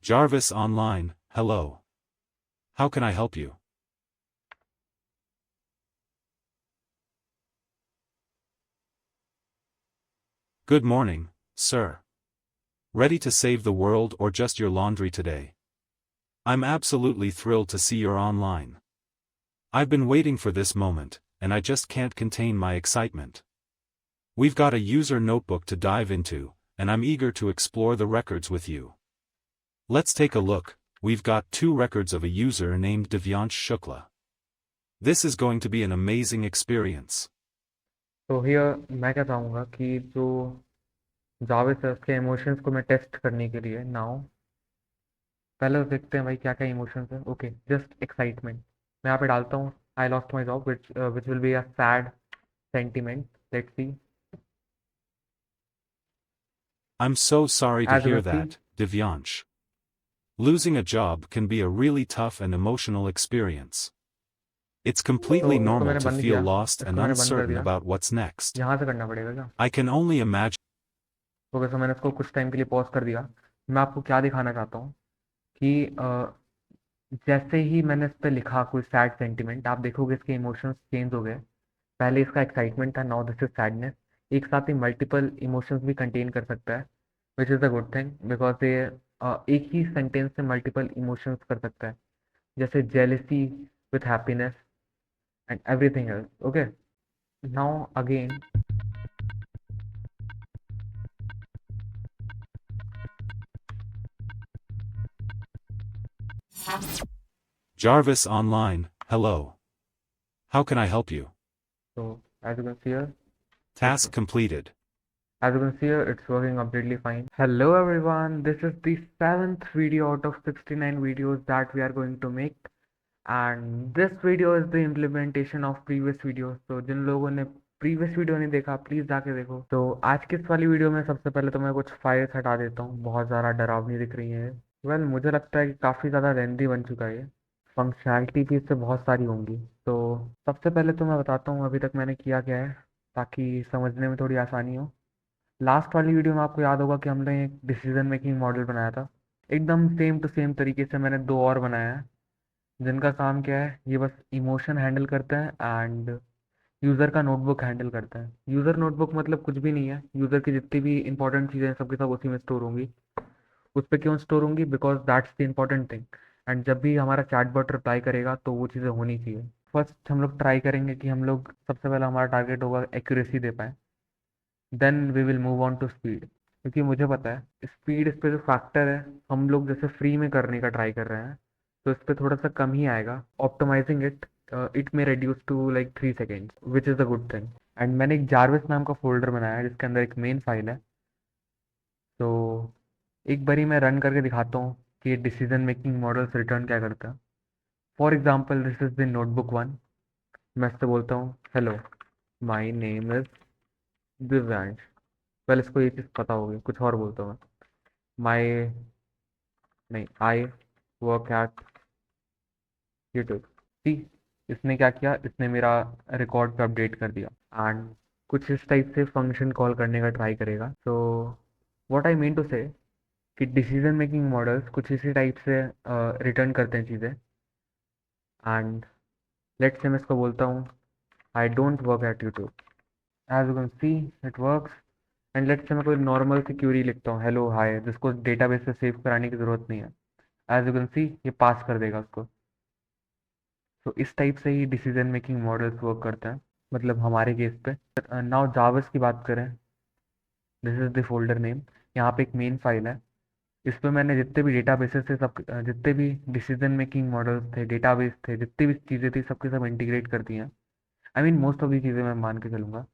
Jarvis Online, hello. How can I help you? Good morning, sir. Ready to save the world or just your laundry today? I'm absolutely thrilled to see you're online. I've been waiting for this moment, and I just can't contain my excitement. We've got a user notebook to dive into, and I'm eager to explore the records with you. Let's take a look. We've got 2 records of a user named Divyansh Shukla. This is going to be an amazing experience. तो here मैं क्या चाहूँगा कि जो जावेद है उसके emotions को मैं टेस्ट करने के लिए नाउ पहले तो देखते हैं भाई क्या क्या इमोशंस है। ओके, जस्ट एक्साइटमेंट मैं यहाँ पे डालता हूँ। I lost my job which will be a sad sentiment. Let's see. I'm so sorry to as you hear can see, that, Divyansh. Losing a job can be a really tough and emotional experience. It's तो completely इसको normal मैंने to बंद feel किया। lost and इसको मैंने बंद कर uncertain दिया। about what's next. यहाँ से करना पड़ेगा क्या? I can only imagine. Okay, so मैंने इसको कुछ टाइम के लिए पॉज कर दिया। मैं आपको क्या दिखाना चाहता हूँ कि जैसे ही मैंने इस पे लिखा कोई सैड सेंटिमेंट, आप देखोगे इसके इमोशंस चेंज हो गए। पहले इसका एक्साइटमेंट था, नाउ दिस इज सैडनेस। एक साथ ही मल्टीपल इमोशंस भी कंटेन कर सकता है, which is a good thing because ये एक ही सेंटेंस से मल्टीपल इमोशंस कर सकता है, जैसे jealousy with happiness and everything else. Okay, now again. Jarvis Online, hello. How can I help you? तो as you can see here, Task completed. as you can see here, it's working completely fine. Hello everyone, this is the 7th video out of 69 videos that we are going to make, and this video is the implementation of previous videos. तो जिन लोगों ने previous video नहीं देखा please जाके देखो। तो आज की इस वाली वीडियो में सबसे पहले तो मैं कुछ फाइल्स हटा देता हूँ, बहुत ज़्यादा डरावनी दिख रही है। वेल मुझे लगता है कि काफ़ी ज़्यादा लेंदी बन चुका है, फंक्शनैलिटी भी इससे बहुत सारी होंगी। तो सबसे पहले तो मैं बताता हूँ अभी तक मैंने किया क्या है, ताकि समझने में थोड़ी आसानी हो। लास्ट वाली वीडियो में आपको याद होगा कि हमने एक डिसीजन मेकिंग मॉडल बनाया था, एकदम सेम टू सेम तरीके से मैंने 2 और बनाया है, जिनका काम क्या है, ये बस इमोशन हैंडल करते हैं एंड यूज़र का नोटबुक हैंडल करता है। यूज़र नोटबुक मतलब कुछ भी नहीं है, यूज़र की जितनी भी इंपॉर्टेंट चीज़ें हैं सबके सब उसी में स्टोर होंगी। उस पर क्यों स्टोर होंगी? Because that's the important thing. And जब भी हमारा चैटबॉट रिप्लाई करेगा तो वो चीज़ें होनी चाहिए। फर्स्ट हम लोग ट्राई करेंगे कि हम लोग सबसे पहले हमारा टारगेट होगा एक्यूरेसी दे पाए, then we will move on to speed. क्योंकि मुझे पता है स्पीड इस पे जो फैक्टर है, हम लोग जैसे फ्री में करने का ट्राई कर रहे हैं तो इस पे थोड़ा सा कम ही आएगा। ऑप्टिमाइजिंग इट, इट में reduce to like 3 seconds which is a good thing. And मैंने एक जारविस नाम का फोल्डर बनाया है जिसके अंदर एक मेन फाइल है। तो एक बारी मैं रन करके दिखाता हूँ कि डिसीजन मेकिंग मॉडल्स रिटर्न क्या करता है। For example this is the notebook 1। मैं इससे बोलता हूँ hello, my name is Divyansh. पहले इसको ये चीज़ पता होगी, कुछ और बोलता हूँ मैं। माई, नहीं, आई वर्क एट यूट्यूब। सी, इसने क्या किया, इसने मेरा रिकॉर्ड पे अपडेट कर दिया एंड कुछ इस टाइप से फंक्शन कॉल करने का ट्राई करेगा। So what I mean to say कि डिसीजन मेकिंग मॉडल्स कुछ इसी टाइप से रिटर्न करते हैं चीज़ें। एंड लेट्स से मैं इसको बोलता हूँ I don't work at YouTube. As you can see it works. And let's say मैं कोई नॉर्मल सी क्यूरी लिखता हूँ, हेलो हाय, जिसको डेटाबेस से सेव कराने की ज़रूरत नहीं है। एज यू कैन सी ये पास कर देगा उसको। तो इस टाइप से ही डिसीजन मेकिंग मॉडल्स वर्क करते हैं, मतलब हमारे केस पे। नाउ जावास की बात करें, this is the folder name. यहाँ पे एक मेन फाइल है, इस पे मैंने जितने भी डेटाबेसेस थे सब, जितने भी डिसीजन मेकिंग मॉडल्स थे, डेटाबेस थे, जितनी भी चीज़ें थी सबके सब इंटीग्रेट कर दी हैं। I mean most of the चीज़ें मैं मान के चलूँगा।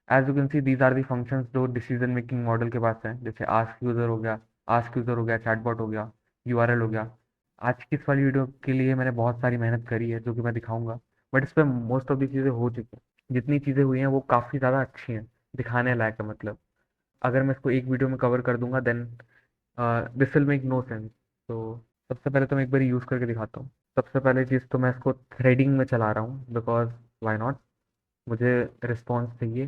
As you can see these are the functions जो डिसीजन मेकिंग मॉडल के पास है, जैसे आस्क यूज़र हो गया, चैटबॉट हो गया, यूआरएल हो गया। आज की इस वाली वीडियो के लिए मैंने बहुत सारी मेहनत करी है जो कि मैं दिखाऊंगा, बट इस पर मोस्ट ऑफ दी चीज़ें हो चुकी हैं। जितनी चीज़ें हुई हैं वो काफ़ी ज़्यादा अच्छी हैं, दिखाने लायक है। मतलब अगर मैं इसको एक वीडियो में कवर कर दूंगा then this will make no sense. तो सबसे पहले तो मैं एक बार यूज़ करके दिखाता हूँ। सबसे पहले चीज़ तो मैं इसको थ्रेडिंग में चला रहा हूँ बिकॉज वाई नॉट, मुझे रिस्पॉन्स चाहिए,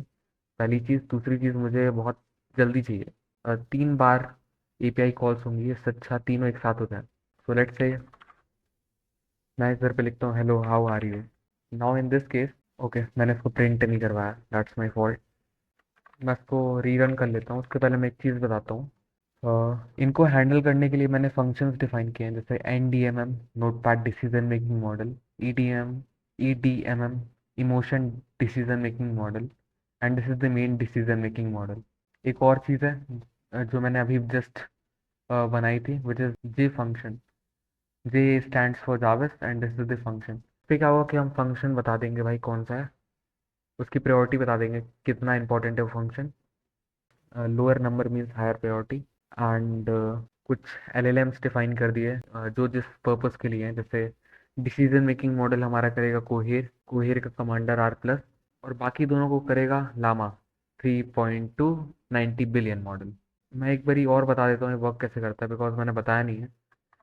पहली चीज़। दूसरी चीज़ मुझे बहुत जल्दी चाहिए। 3 बार एपीआई कॉल्स होंगी, इससे अच्छा तीनों एक साथ हो जाए। सो लेट्स से मैं इधर पे लिखता हूँ hello how are you. Now in this case, okay मैंने इसको प्रिंट नहीं करवाया, दैट्स माई फॉल्ट। मैं इसको रीरन कर लेता हूँ। उसके पहले मैं एक चीज़ बताता हूँ। इनको हैंडल करने के लिए मैंने फंक्शंस डिफाइन किए हैं, जैसे NDMM notepad decision making model, EDMM emotion decision making model, and this is the main decision making model. एक और चीज़ है जो मैंने अभी जस्ट बनाई थी, which is J function. J stands for जाविस and this is the function. फिर क्या हुआ कि हम फंक्शन बता देंगे भाई कौन सा है, उसकी प्रायोरिटी बता देंगे कितना इंपॉर्टेंट है वो function. Lower number means higher priority. And कुछ LLMs डिफाइन कर दिए जो जिस पर्पस के लिए हैं। जैसे डिसीजन मेकिंग मॉडल हमारा करेगा कोहेर, कोहेर का कमांडर R+, और बाकी दोनों को करेगा लामा 3.290 बिलियन मॉडल। मैं एक बारी और बता देता हूँ ये वर्क कैसे करता है, बिकॉज मैंने बताया नहीं है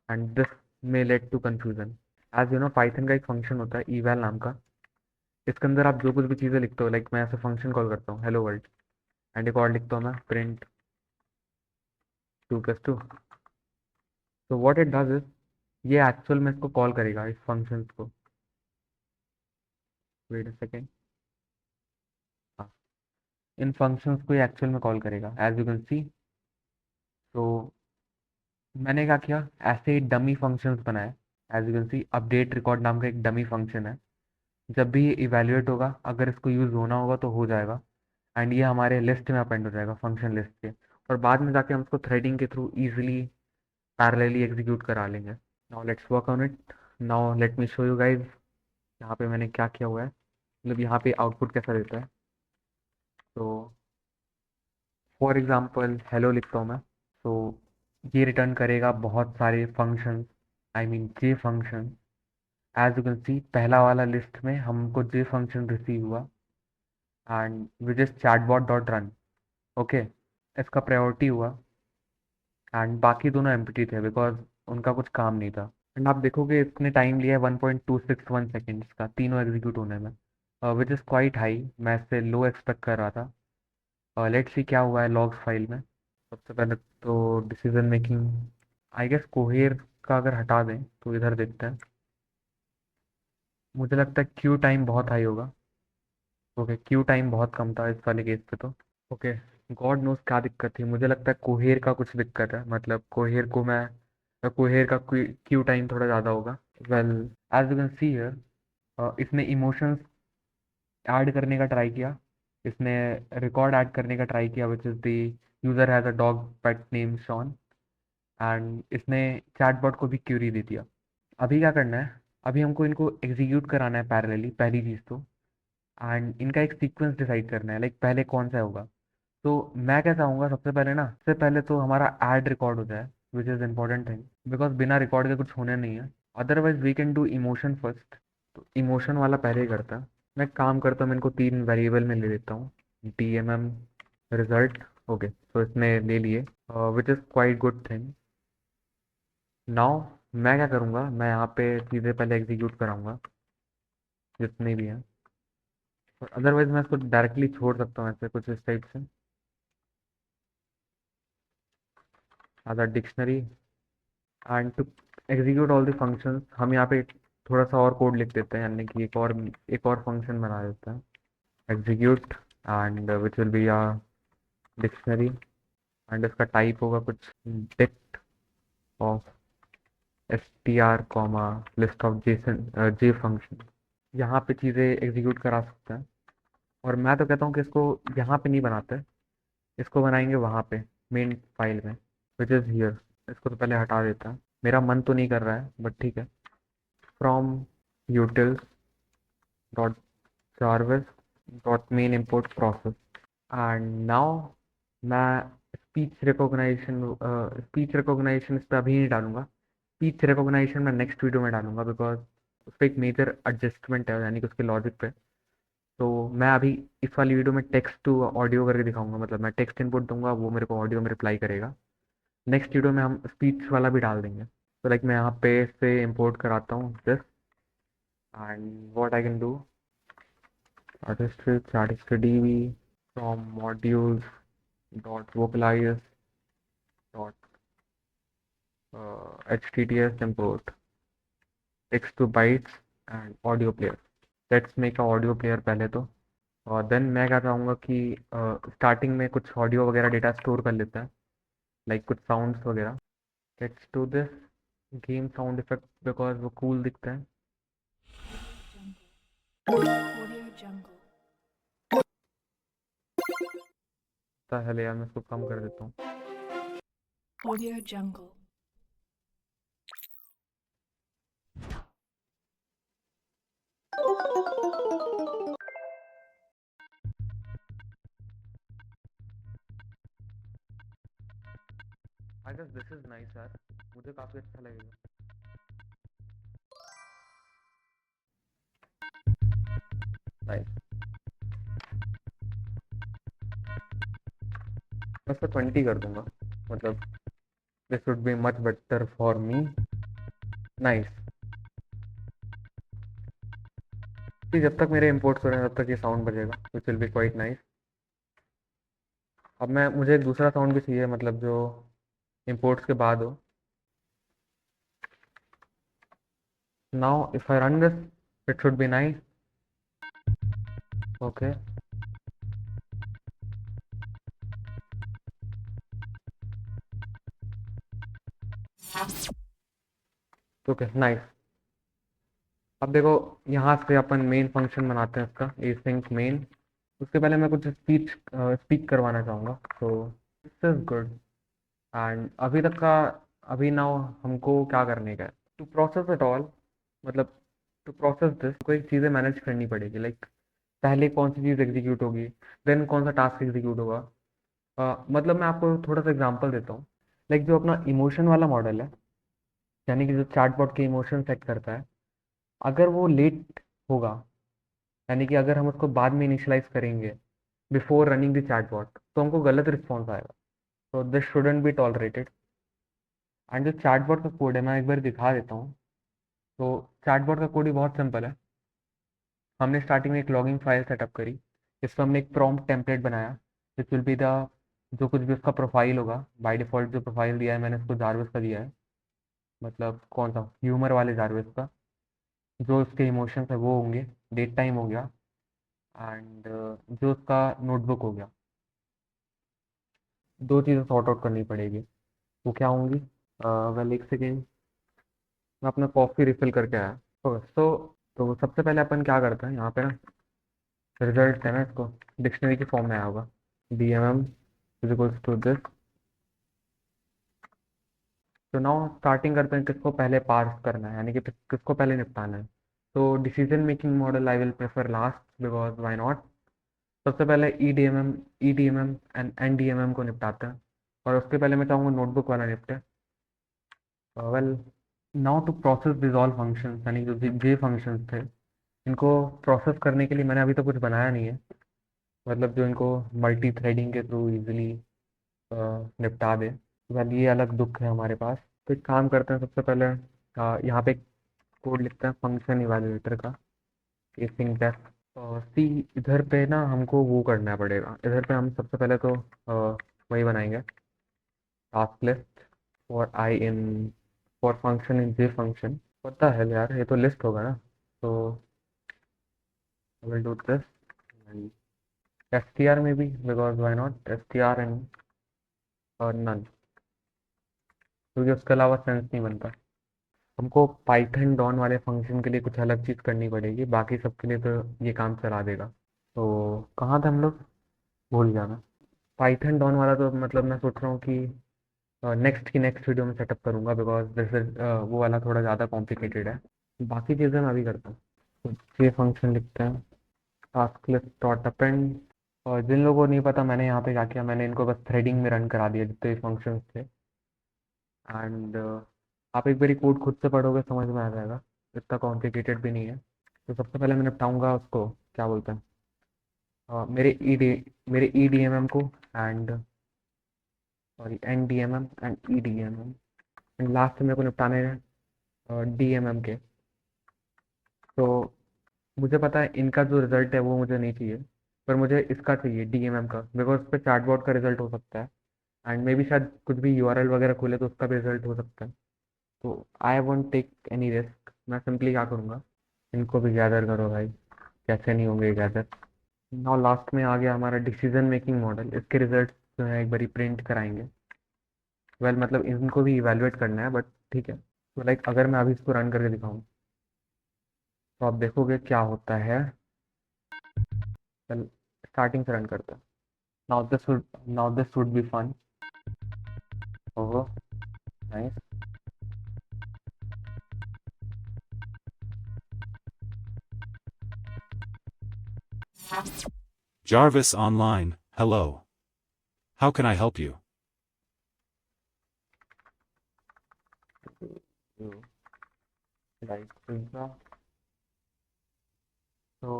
and this may lead to confusion. As you know Python का एक फंक्शन होता है eval नाम का। इसके अंदर आप जो कुछ भी चीज़ें लिखते हो, लाइक मैं ऐसे फंक्शन कॉल करता हूँ हेलो वर्ल्ड, एंड एक और लिखता हूँ मैं प्रिंट 2+2। तो व्हाट इट डज इज, ये एक्चुअल में इसको कॉल करेगा इस फंक्शंस को। वेट अ सेकेंड, हाँ, इन फंक्शंस को ये एक्चुअल में कॉल करेगा एज यू कैन सी। तो मैंने क्या किया, ऐसे ही डमी फंक्शंस बनाए। As you can see update record नाम का एक डमी फंक्शन है। जब भी ये इवेल्युएट होगा, अगर इसको यूज़ होना होगा तो हो जाएगा, एंड ये हमारे लिस्ट में अपेंड हो जाएगा फंक्शन लिस्ट के। और बाद में जाके हम इसको थ्रेडिंग के थ्रू इजीली पैरेलली एग्जीक्यूट करा लेंगे। Now let's work on it. Now let me show you guys यहाँ पे मैंने क्या किया हुआ है, मतलब यहाँ पे आउटपुट कैसा देता है। तो फॉर एग्जांपल हेलो लिखता हूँ मैं, तो ये रिटर्न करेगा बहुत सारे function, I mean J function. As you can see पहला वाला लिस्ट में हमको जे फंक्शन रिसीव हुआ, and which is chatbot dot run. Okay, इसका प्रायोरिटी हुआ, एंड बाकी दोनों एम्प्टी थे बिकॉज उनका कुछ काम नहीं था। एंड आप देखोगे इसने टाइम लिया है 1.261 सेकेंड्स का तीनों एग्जीक्यूट होने में, विच इज़ क्वाइट हाई। मैं इससे लो एक्सपेक्ट कर रहा था। लेट्स सी क्या हुआ है लॉग्स फाइल में। सबसे पहले तो डिसीजन मेकिंग, आई गेस कोहेर का अगर हटा दें तो इधर देखते हैं। मुझे लगता है क्यू टाइम बहुत हाई होगा। ओके, क्यू टाइम बहुत कम था इस वाले केस पे तो। ओके, गॉड नोस क्या दिक्कत थी, मुझे लगता है कोहेर का कुछ दिक्कत है, मतलब कोहेर को मैं कोहेर का क्यू टाइम थोड़ा ज़्यादा होगा। Well, as you can see here, इसने इमोशंस ऐड करने का ट्राई किया, इसने रिकॉर्ड ऐड करने का ट्राई किया which is the user has a dog pet name Shawn, and इसने चैटबॉट को भी क्यूरी दे दिया। अभी क्या करना है, अभी हमको इनको एग्जीक्यूट कराना है पैरेलली, पहली चीज़ तो। एंड इनका एक सीक्वेंस डिसाइड करना है, लाइक पहले कौन सा होगा। तो मैं क्या चाहूँगा, सबसे पहले ना, सबसे पहले तो हमारा ऐड रिकॉर्ड हो जाए, which is important thing, because बिना रिकॉर्ड के कुछ होने नहीं है। Otherwise we can do emotion first. तो इमोशन वाला पहले ही करता है। मैं एक काम करता हूँ, मैं इनको 3 वेरिएबल में ले लेता हूँ। DMM रिजल्ट, ओके, तो इसने ले लिए, which is quite good thing. Now मैं क्या करूँगा, मैं यहाँ पे चीज़ें पहले एग्जीक्यूट कराऊंगा जितने भी हैं, और अदरवाइज मैं इसको डायरेक्टली छोड़ सकता हूँ ऐसे कुछ इस टाइप से। Other dictionary, and to execute all the functions हम यहाँ पे थोड़ा सा और कोड लिख देते हैं, यानी कि एक और फंक्शन बना देते हैं, execute, and which will be a dictionary, and इसका टाइप होगा कुछ dict of str comma list of Jason J function. यहाँ पे चीज़ें एग्जीक्यूट करा सकते हैं। और मैं तो कहता हूँ कि इसको यहाँ पे नहीं बनाते, इसको बनाएंगे वहाँ पे मेन फाइल में, विच इज़ हियर। इसको तो पहले हटा देता है, मेरा मन तो नहीं कर रहा है बट ठीक है। From utils dot jarvis dot main import process, and now मैं स्पीच रिकॉग्नाइजेशन इस पर अभी नहीं डालूंगा। स्पीच रिकॉग्नाइजेशन मैं नेक्स्ट वीडियो में डालूंगा, बिकॉज उस पर एक मेजर एडजस्टमेंट है, यानी कि उसके लॉजिक पे। तो मैं अभी इस वाली वीडियो में टेक्स्ट टू ऑडियो करके दिखाऊंगा, मतलब मैं टेक्स्ट इनपुट दूंगा, वो मेरे को ऑडियो में रिप्लाई करेगा। नेक्स्ट वीडियो में हम स्पीच वाला भी डाल देंगे। तो लाइक मैं यहाँ पे से इम्पोर्ट कराता हूँ this, and what I can do, artistry db from modules dot vocalize dot HTTS import text to bytes and audio player. Let's make a audio player पहले तो, और देन मैं क्या चाहूँगा कि स्टार्टिंग में कुछ ऑडियो वगैरह डेटा स्टोर कर लेता है, लाइक कुछ साउंड्स वगैरह. Let's do this game sound effect because वो कूल दिखता है. Audio Jungle. पहले यार मैं इसको कम कर देता हूँ. Audio Jungle. I guess this is nice यार, मुझे काफ़ी अच्छा लगेगा. नाइस. मैं इसको 20 कर दूंगा, मतलब this would be much better for me. Nice. जब तक मेरे इंपोर्ट्स हो रहे हैं तब तक ये साउंड बजेगा, विच विल बी क्वाइट नाइस. अब मुझे एक दूसरा साउंड भी चाहिए, मतलब जो इंपोर्ट्स के बाद हो. Now if I run this it should be nice. Okay. Okay nice. अब देखो, यहाँ से अपन मेन फंक्शन बनाते हैं इसका, async मेन. उसके पहले मैं कुछ स्पीक करवाना चाहूँगा, तो दिस इज गुड. एंड अभी नाउ हमको क्या करने का है, टू प्रोसेस इट ऑल, मतलब टू प्रोसेस दिस कोई चीज़ें मैनेज करनी पड़ेगी. लाइक पहले कौन सी चीज़ एग्जीक्यूट होगी, देन कौन सा टास्क एग्जीक्यूट होगा. मतलब मैं आपको थोड़ा सा एग्जांपल देता हूँ. लाइक जो अपना इमोशन वाला मॉडल है, यानी कि जो चैटबॉट के इमोशन सेट करता है, अगर वो लेट होगा, यानी कि अगर हम उसको बाद में इनिशियलाइज करेंगे बिफोर रनिंग द चैटबॉट, तो हमको गलत रिस्पॉन्स आएगा. तो this shouldn't be tolerated. And जो चैटबॉट का कोड है मैं एक बार दिखा देता हूँ. तो चैटबॉट का कोड ही बहुत सिंपल है. हमने स्टार्टिंग में एक लॉगिंग फाइल सेटअप करी, इसमें हमने एक प्रॉम्प्ट टेम्पलेट बनाया, विच विल बी द, जो कुछ भी उसका प्रोफाइल होगा, बाय डिफ़ॉल्ट जो प्रोफाइल दिया है मैंने उसको जारविस का दिया है, मतलब कौन सा ह्यूमर वाले जारविस का. जो उसके इमोशंस है वो होंगे, डेट टाइम हो गया, एंड जो उसका नोटबुक हो गया. दो चीज़ें सॉर्ट आउट करनी पड़ेगी. वो क्या होंगी? वेल एक सेकेंड, मैं अपना कॉफ़ी रिफ़िल करके आया. ओके. तो सबसे पहले अपन क्या करते हैं यहाँ पे ना, रिजल्ट है ना, इसको डिक्शनरी के फॉर्म में आया होगा, DMM is equals to this. तो नाउ स्टार्टिंग करते हैं, किसको पहले पार्स करना है, यानी कि किसको पहले निपटाना है. तो decision making model I will prefer last, because why not. सबसे पहले E D M M and NDMM को निपटाते हैं, और उसके पहले मैं चाहूँगा नोटबुक वाला निपटे. Well, now to process this all function, यानी जो जे फंक्शंस थे, इनको प्रोसेस करने के लिए मैंने अभी तो कुछ बनाया नहीं है, मतलब जो इनको मल्टी थ्रेडिंग के थ्रू इजीली निपटा दे. वेल, ये अलग दुख है हमारे पास. तो एक काम करते हैं, सबसे पहले यहाँ पे कोड लिखते हैं फंक्शन इवेलुएटर का, एसिंक डेफ. और सी, इधर पे ना हमको वो करना पड़ेगा. इधर पे हम सबसे पहले तो वही बनाएंगे, task list for I in, for function in J function. पता है यार, ये तो लिस्ट होगा ना, तो I will do this and str में भी, because why not str and none, क्योंकि उसके अलावा सेंस नहीं बनता. हमको पाइथन डॉन वाले फंक्शन के लिए कुछ अलग चीज़ करनी पड़ेगी, बाकी सबके लिए तो ये काम चला देगा. तो कहाँ थे हम लोग, भूल गया मैं. पाइथन डॉन वाला तो मतलब मैं सोच रहा हूँ कि नेक्स्ट वीडियो में सेटअप करूँगा, बिकॉज दिस इज वो वाला थोड़ा ज़्यादा कॉम्प्लिकेटेड है. बाकी चीज़ें मैं अभी करता हूँ. तो ये फंक्शन लिखते हैं, टास्क लिस्ट डॉट अपेंड. और जिन लोगों को नहीं पता मैंने यहाँ पे क्या किया, मैंने इनको बस थ्रेडिंग में रन करा दिया जितने भी फंक्शंस थे. एंड आप एक बारी कोड खुद से पढ़ोगे समझ में आ जाएगा, इतना कॉम्प्लिकेटेड भी नहीं है. तो सबसे पहले मैं निपटाऊंगा उसको, क्या बोलते हैं, मेरे ई डी एम एम को, and sorry NDMM and EDMM. And last में मेरे को निपटाने हैं DMM के. तो मुझे पता है इनका जो रिजल्ट है वो मुझे नहीं चाहिए, पर मुझे इसका चाहिए DMM का, बिकॉज उस पर चैटबॉट का रिजल्ट हो सकता है, एंड मे भी शायद कुछ भी URL वगैरह खोले तो उसका भी रिजल्ट हो सकता है. तो I won't take any risk. मैं सिंपली क्या करूँगा, इनको भी गैदर करो भाई, कैसे नहीं होंगे गैदर। नाउ लास्ट में आ गया हमारा डिसीजन मेकिंग मॉडल। इसके रिजल्ट जो है एक बारी प्रिंट कराएंगे। वेल मतलब इनको भी इवेलुएट करना है, बट ठीक है। तो लाइक अगर मैं अभी इसको रन करके दिखाऊँ तो आप देखोगे क्या होता है। चल स्टार्टिंग से रन करते हैं। Now this would be fun. Oh nice. Jarvis Online, hello. How can I help you? Like pizza. So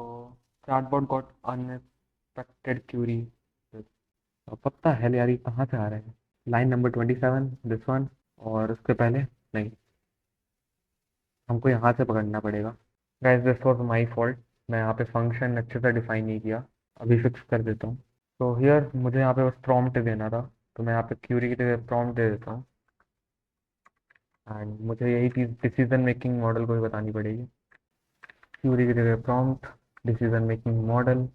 chatbot got unexpected query. अब पता है यार ये कहाँ से आ रहे हैं। लाइन नंबर 27 दिस वन, और उसके पहले नहीं, हमको यहाँ से पकड़ना पड़ेगा। Guys this was my fault. मैं यहाँ पे फंक्शन अच्छे से डिफाइन नहीं किया, अभी फिक्स कर देता हूँ। तो हियर मुझे यहाँ पे बस प्रॉम्प्ट देना था, तो मैं यहाँ पे क्यूरी की जगह प्रॉम्प्ट दे देता हूँ। एंड मुझे यही चीज़ डिसीजन मेकिंग मॉडल को भी बतानी पड़ेगी। क्यूरी की जगह prompt, decision making model,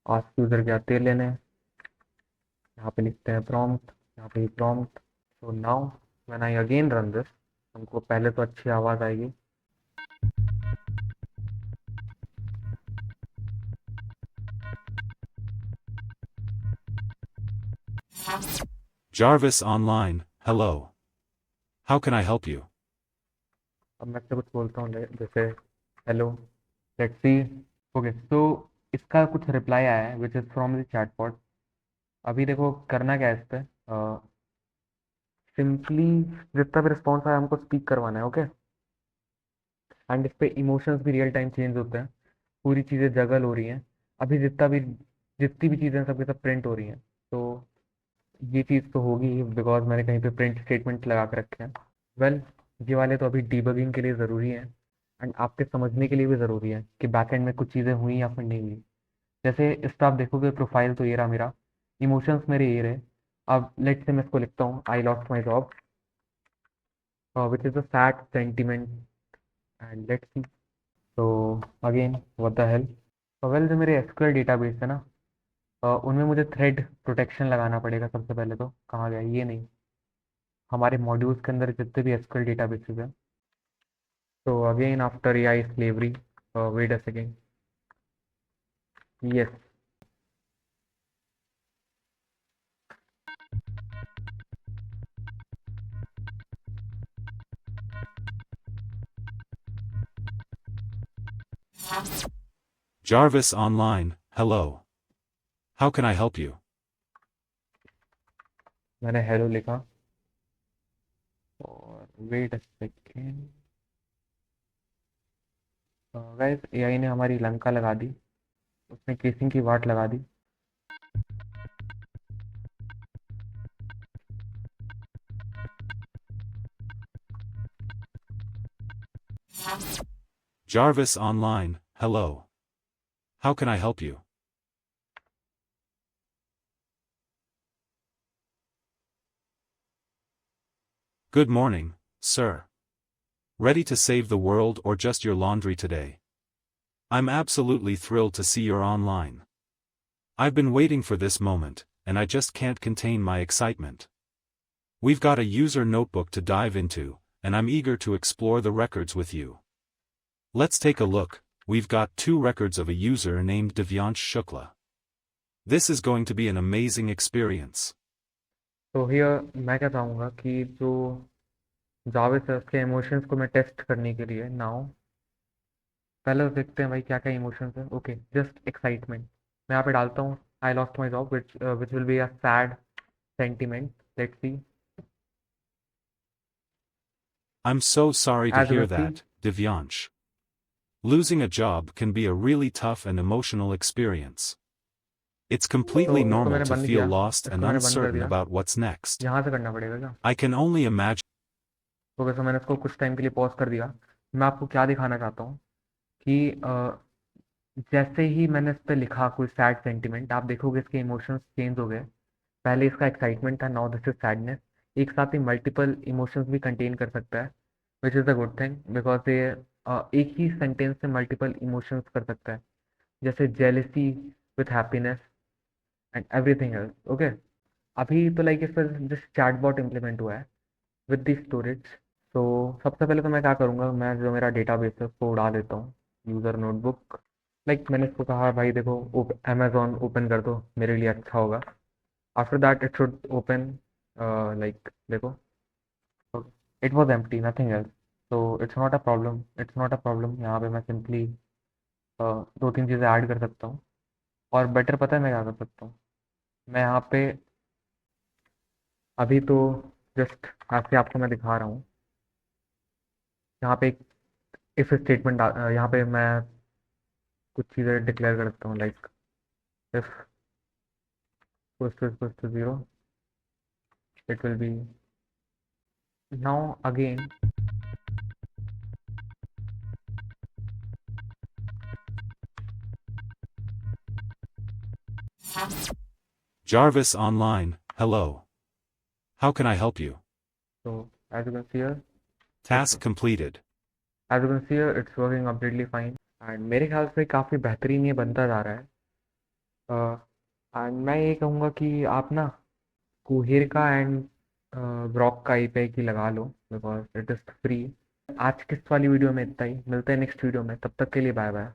ask user क्या दे लेने, यहाँ पे लिखते हैं प्रॉम्प्ट, यहाँ पे ही prompt. So now when I again run this, हमको पहले तो अच्छी आवाज़ आएगी। Jarvis Online, hello. How can I help you? अब मैं से कुछ बोलता हूँ जैसे hello, let's see. Okay so इसका कुछ रिप्लाई आया है which is from the chatbot. अभी देखो करना क्या है इस पे, सिंपली जितना भी रिस्पॉन्स आया हमको स्पीक करवाना है। ओके, एंड इस पे इमोशंस भी रियल टाइम चेंज होते हैं, पूरी चीज़ें जगल हो रही हैं। अभी जितनी भी चीज़ें सबके सब प्रिंट हो रही हैं। तो ये चीज़ तो होगी बिकॉज मैंने कहीं पे प्रिंट स्टेटमेंट लगा के रखे हैं। वेल ये वाले तो अभी डीबगिंग के लिए ज़रूरी है, एंड आपके समझने के लिए भी ज़रूरी है कि बैकएंड में कुछ चीज़ें हुई या फिर नहीं हुई। जैसे इस पर आप देखोगे प्रोफाइल तो ये रहा मेरा, इमोशंस मेरे ये रहे। अब लेट से मैं इसको लिखता हूँ I lost my job, which is a sad sentiment, and let's see. तो again what the hell. Well जो मेरे एसक्यूएल डेटाबेस है ना, उनमें मुझे थ्रेड प्रोटेक्शन लगाना पड़ेगा सबसे पहले। तो कहाँ गया ये, नहीं, हमारे मॉड्यूल्स के अंदर जितने भी एसक्यूएल डेटाबेसेस हैं। तो again after AI slavery, wait a second, yes. Jarvis Online, hello. How can I help you? मैंने हेलो लिखा और wait a second. Guys AI ने हमारी लंका लगा दी, उसने केसिंग की वाट लगा दी। Jarvis Online, hello. How can I help you? Good morning, sir. Ready to save the world or just your laundry today? I'm absolutely thrilled to see you're online. I've been waiting for this moment, and I just can't contain my excitement. We've got a user notebook to dive into, and I'm eager to explore the records with you. Let's take a look. We've got 2 records of a user named Divyansh Shukla. This is going to be an amazing experience. तो here मैं क्या चाहूँगा कि जो जावेद है उसके emotions को मैं टेस्ट करने के लिए नाउ पहले तो देखते हैं भाई क्या क्या इमोशंस है। ओके जस्ट एक्साइटमेंट मैं यहाँ पे डालता हूँ, I lost my job which will be a sad sentiment. Let's see. I'm so sorry to age hear well see. that, Divyansh. Losing a job can be a really tough and emotional experience. It's तो completely इसको normal मैंने to बंद feel किया, lost and इसको मैंने बंद कर uncertain दिया। about what's next. यहाँ से करना पड़ेगा क्या? I can only imagine. Okay so मैंने इसको कुछ टाइम के लिए पॉज कर दिया। मैं आपको क्या दिखाना चाहता हूँ कि जैसे ही मैंने इस पर लिखा कोई सैड सेंटिमेंट, आप देखोगे इसके इमोशंस चेंज हो गए। पहले इसका एक्साइटमेंट था, नाउ दिस इज सैडनेस। एक साथ ही मल्टीपल इमोशंस भी कंटेन कर सकता है, which is a good thing because ये एक ही सेंटेंस से मल्टीपल इमोशंस कर सकता है, जैसे jealousy with happiness and everything else. Okay, अभी तो लाइक इस पर जस्ट चैटबॉट इम्प्लीमेंट हुआ है विद दी स्टोरेज। तो सबसे पहले तो मैं क्या करूँगा, मैं जो मेरा डेटाबेस है उसको उड़ा देता हूँ, यूज़र नोटबुक। लाइक मैंने इसको कहा भाई देखो अमेजोन ओपन कर दो, मेरे लिए अच्छा होगा। After that it should open, like देखो it was empty, nothing else. तो इट्स नॉट अ प्रॉब्लम। यहाँ पे मैं सिंपली दो तीन चीज़ें ऐड कर सकता हूँ। और बेटर पता है मैं क्या कर सकता हूँ, मैं यहाँ पे अभी तो जस्ट ऐसे आपको मैं दिखा रहा हूँ। यहाँ पे एक इफ स्टेटमेंट, यहाँ पे मैं कुछ चीज़ें डिक्लेयर कर सकता हूँ, like if equals to zero, it will be now again. Jarvis Online, hello. How can I help you? तो as you can see here, Task completed. As you can see here it's working completely fine. And मेरे ख्याल से काफ़ी बेहतरीन ये बनता जा रहा है। एंड मैं ये कहूँगा कि आप ना कुहेर का एंड ग्रॉक का API की लगा लो, बिकॉज इट इज़ फ्री। आज की इस वाली वीडियो में इतना ही, मिलते हैं नेक्स्ट वीडियो में, तब तक के लिए बाय बाय।